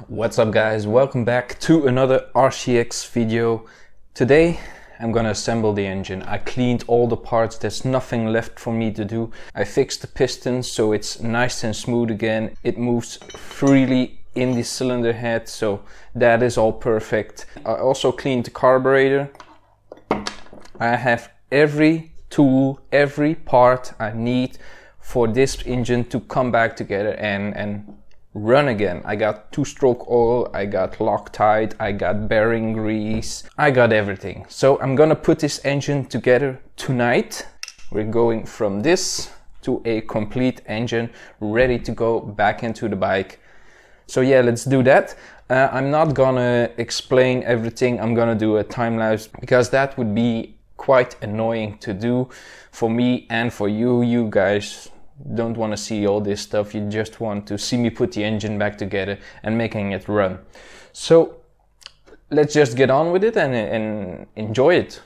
What's up guys, welcome back to another RCX video. Today I'm gonna assemble the engine. I cleaned all the parts, there's nothing left for me to do. I fixed the pistons so it's nice and smooth again. It moves freely in the cylinder head, so that is all perfect. I also cleaned the carburetor. I have every tool, every part I need for this engine to come back together and run again. I got two-stroke oil, I got Loctite, I got bearing grease, I got everything. So I'm gonna put this engine together tonight. We're going from this to a complete engine ready to go back into the bike. So yeah, let's do that. I'm not gonna explain everything. I'm gonna do a time lapse because that would be quite annoying to do for me and for you. You guys don't want to see all this stuff. You just want to see me put the engine back together and making it run. So let's just get on with it and enjoy it.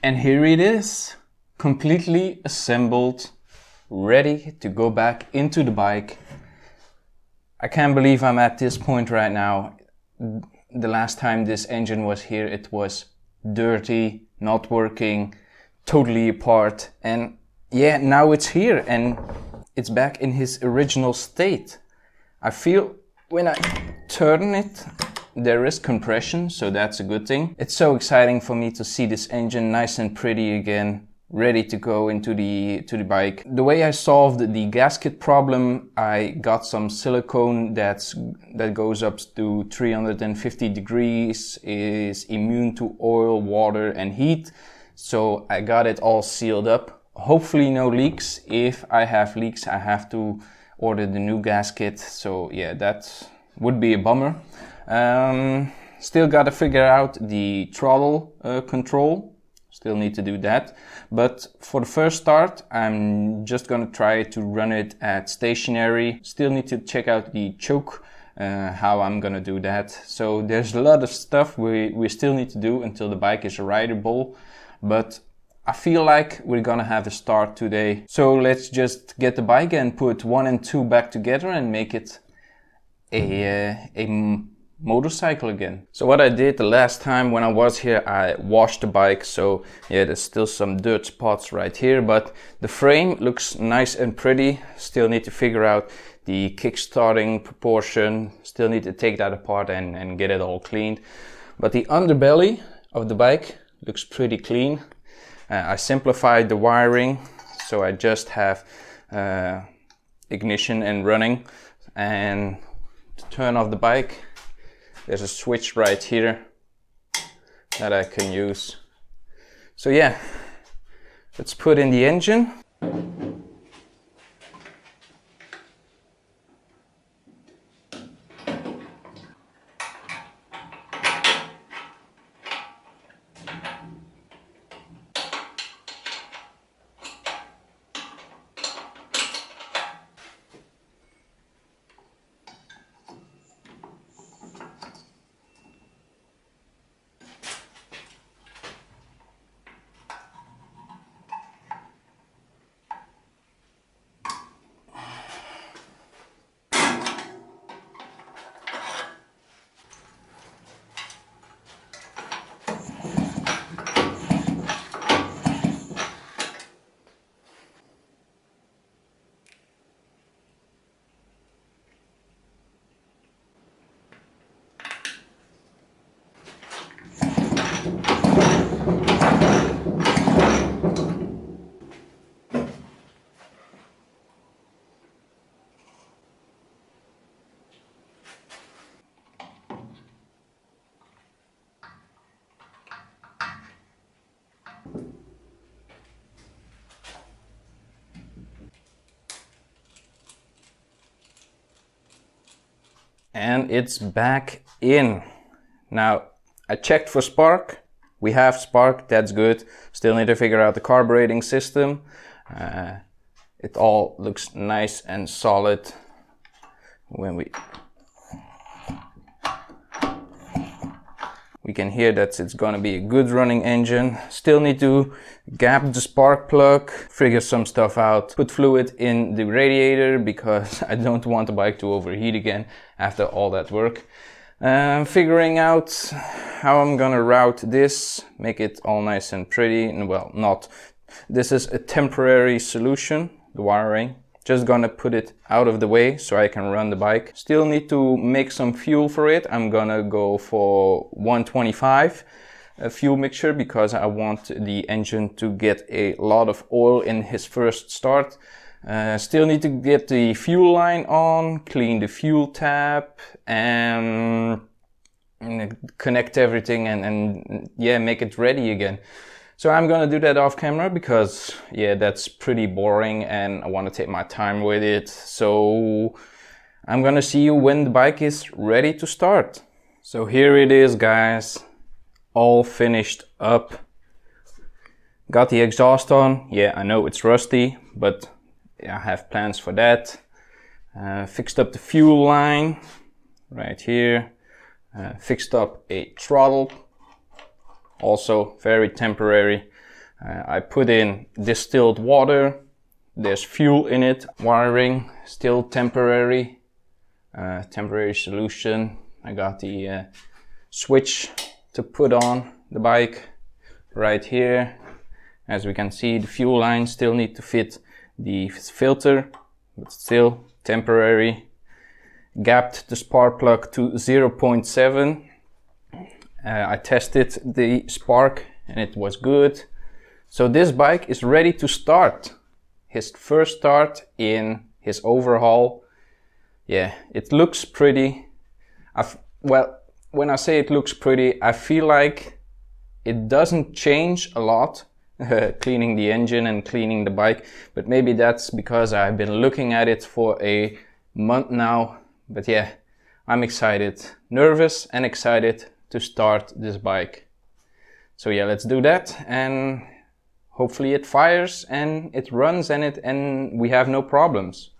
And here it is, completely assembled, ready to go back into the bike. I can't believe I'm at this point right now. The last time this engine was here, it was dirty, not working, totally apart. And yeah, now it's here and it's back in his original state. I feel when I turn it, there is compression, so that's a good thing. It's so exciting for me to see this engine nice and pretty again, ready to go into the bike. The way I solved the gasket problem, I got some silicone that goes up to 350 degrees, is immune to oil, water and heat. So I got it all sealed up. Hopefully no leaks. If I have leaks, I have to order the new gasket. So yeah, that would be a bummer. Still gotta figure out the throttle control, still need to do that, but for the first start I'm just gonna try to run it at stationary. Still need to check out the choke, how I'm gonna do that. So there's a lot of stuff we still need to do until the bike is rideable, but I feel like we're gonna have a start today. So let's just get the bike and put 1 and 2 back together and make it a motorcycle again. So what I did the last time when I was here, I washed the bike. So yeah, there's still some dirt spots right here, but the frame looks nice and pretty. Still need to figure out the kickstarting proportion. Still need to take that apart and get it all cleaned. But the underbelly of the bike looks pretty clean. I simplified the wiring, so I just have ignition and running. And to turn off the bike, there's a switch right here that I can use. So yeah, let's put in the engine. And it's back in. Now, I checked for spark. We have spark, that's good. Still need to figure out the carbureting system. It all looks nice and solid when we can hear that it's gonna be a good running engine. Still need to gap the spark plug, figure some stuff out, put fluid in the radiator because I don't want the bike to overheat again after all that work. Figuring out how I'm gonna route this, make it all nice and pretty. And well, not. This is a temporary solution, the wiring. Just gonna put it out of the way so I can run the bike. Still need to make some fuel for it. I'm gonna go for 125 fuel mixture because I want the engine to get a lot of oil in his first start. Still need to get the fuel line on, clean the fuel tap, and connect everything and yeah, make it ready again. So I'm gonna do that off camera because yeah, that's pretty boring and I want to take my time with it. So I'm gonna see you when the bike is ready to start. So here it is, guys, all finished up. Got the exhaust on. Yeah, I know it's rusty, but I have plans for that. Fixed up the fuel line right here. Fixed up a throttle, also very temporary. I put in distilled water. There's fuel in it. Wiring, still temporary. Temporary solution. I got the switch to put on the bike right here. As we can see, the fuel line still need to fit the filter, but still temporary. Gapped the spark plug to 0.7. I tested the spark and it was good. So this bike is ready to start. His first start in his overhaul. Yeah, it looks pretty. Well, when I say it looks pretty, I feel like it doesn't change a lot. Cleaning the engine and cleaning the bike, but maybe that's because I've been looking at it for a month now. But yeah, I'm excited, nervous and excited to start this bike. So yeah, let's do that and hopefully it fires and it runs and we have no problems.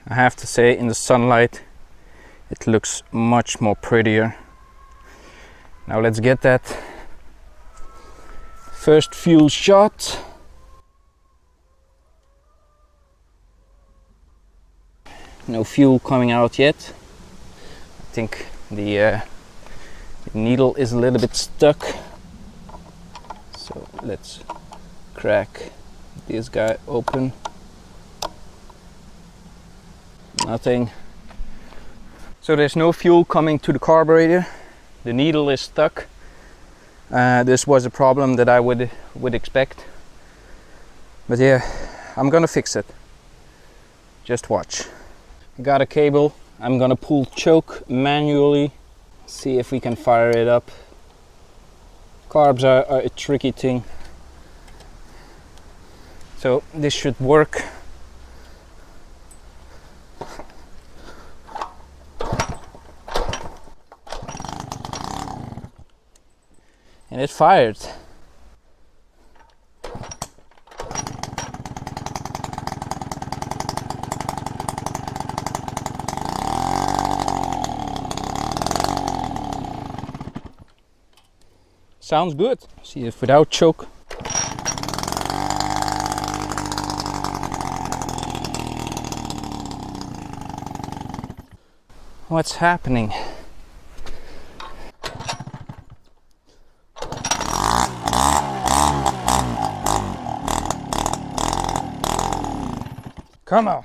I have to say, in the sunlight it looks much more prettier. Now let's get that first fuel shot. No fuel coming out yet. I think the needle is a little bit stuck. So let's crack this guy open. Nothing. So there's no fuel coming to the carburetor. The needle is stuck. This was a problem that I would expect. But yeah, I'm gonna fix it. Just watch. I got a cable. I'm gonna pull choke manually. See if we can fire it up. Carbs are a tricky thing. So this should work. And it fired. Sounds good. See if without choke. What's happening? Come on.